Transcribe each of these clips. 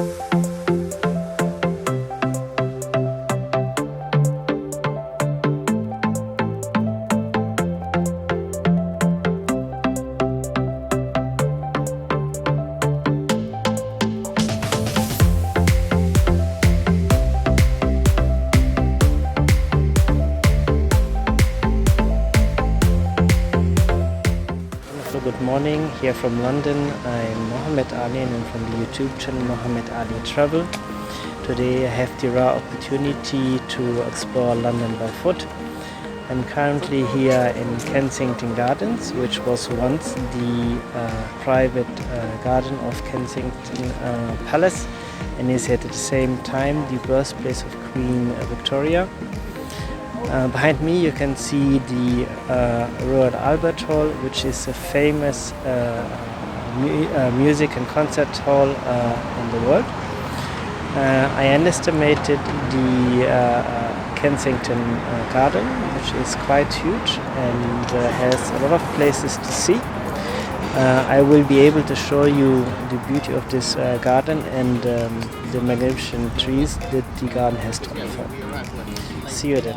Good morning, here from London. I'm Mohammed Ali and I'm from the YouTube channel Mohammed Ali Travel. Today I have the rare opportunity to explore London by foot. I'm currently here in Kensington Gardens, which was once the private garden of Kensington Palace and is at the same time the birthplace of Queen Victoria. Behind me you can see the Royal Albert Hall, which is a famous music and concert hall in the world. I underestimated the Kensington Garden, which is quite huge and has a lot of places to see. I will be able to show you the beauty of this garden and the magnificent trees that the garden has to offer. See you then.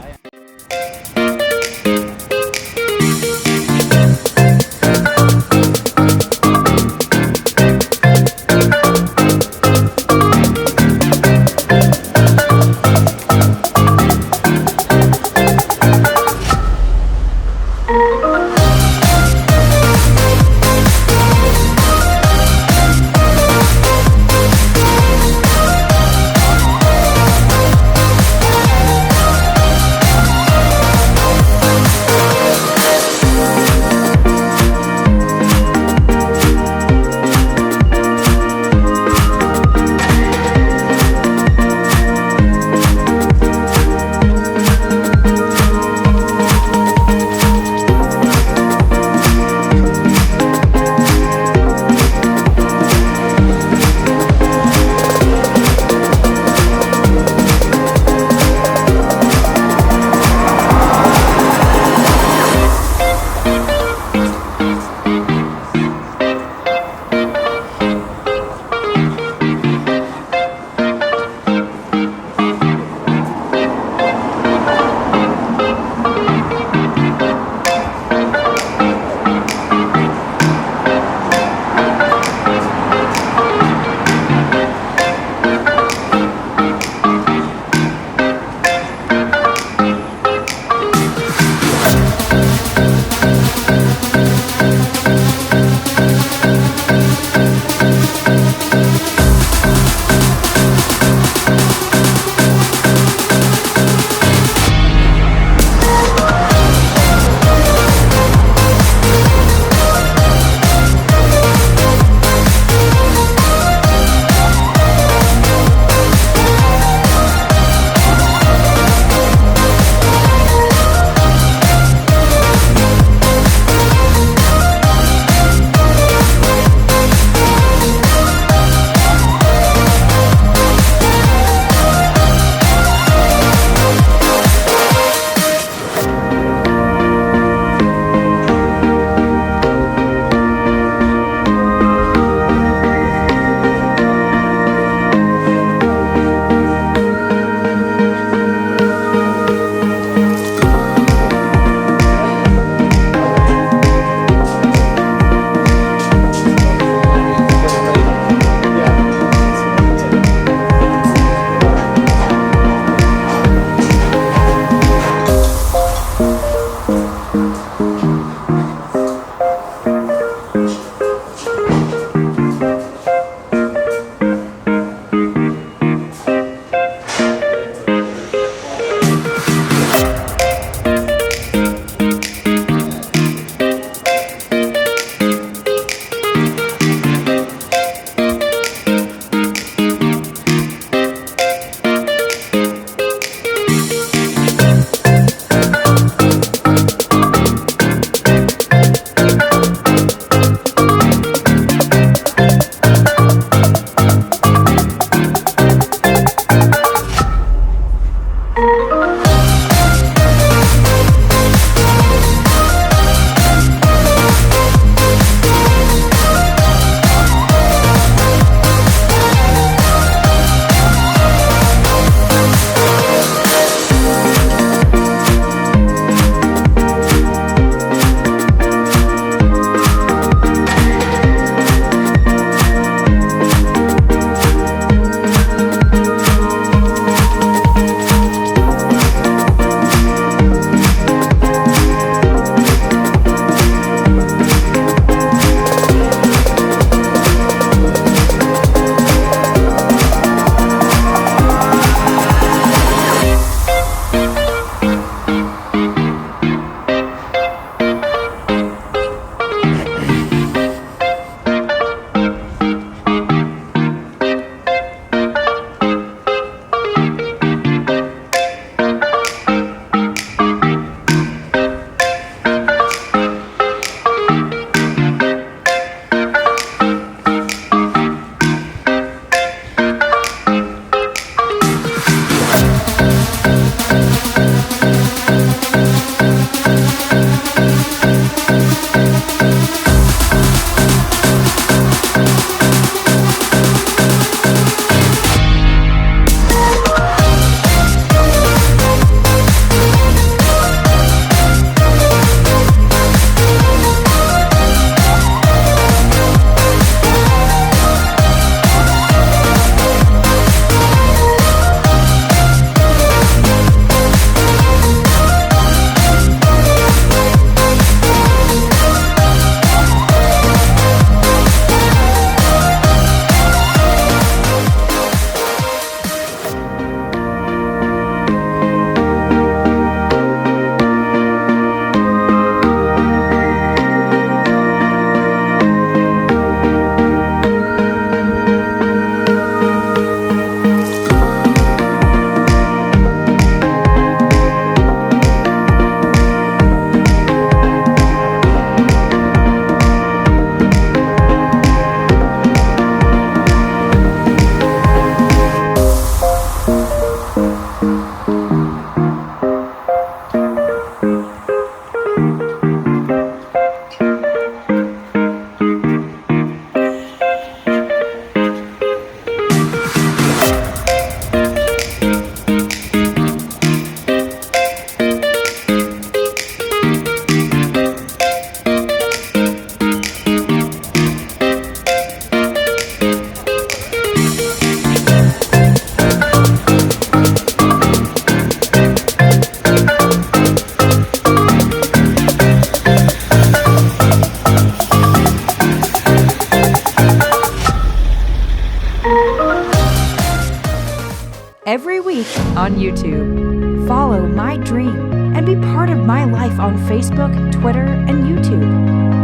every week on YouTube. Follow my dream and be part of my life on Facebook, Twitter, and YouTube.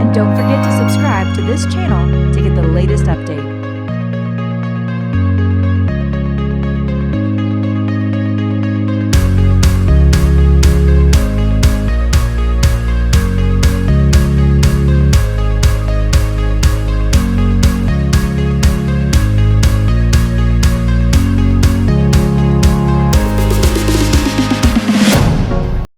And don't forget to subscribe to this channel to get the latest updates.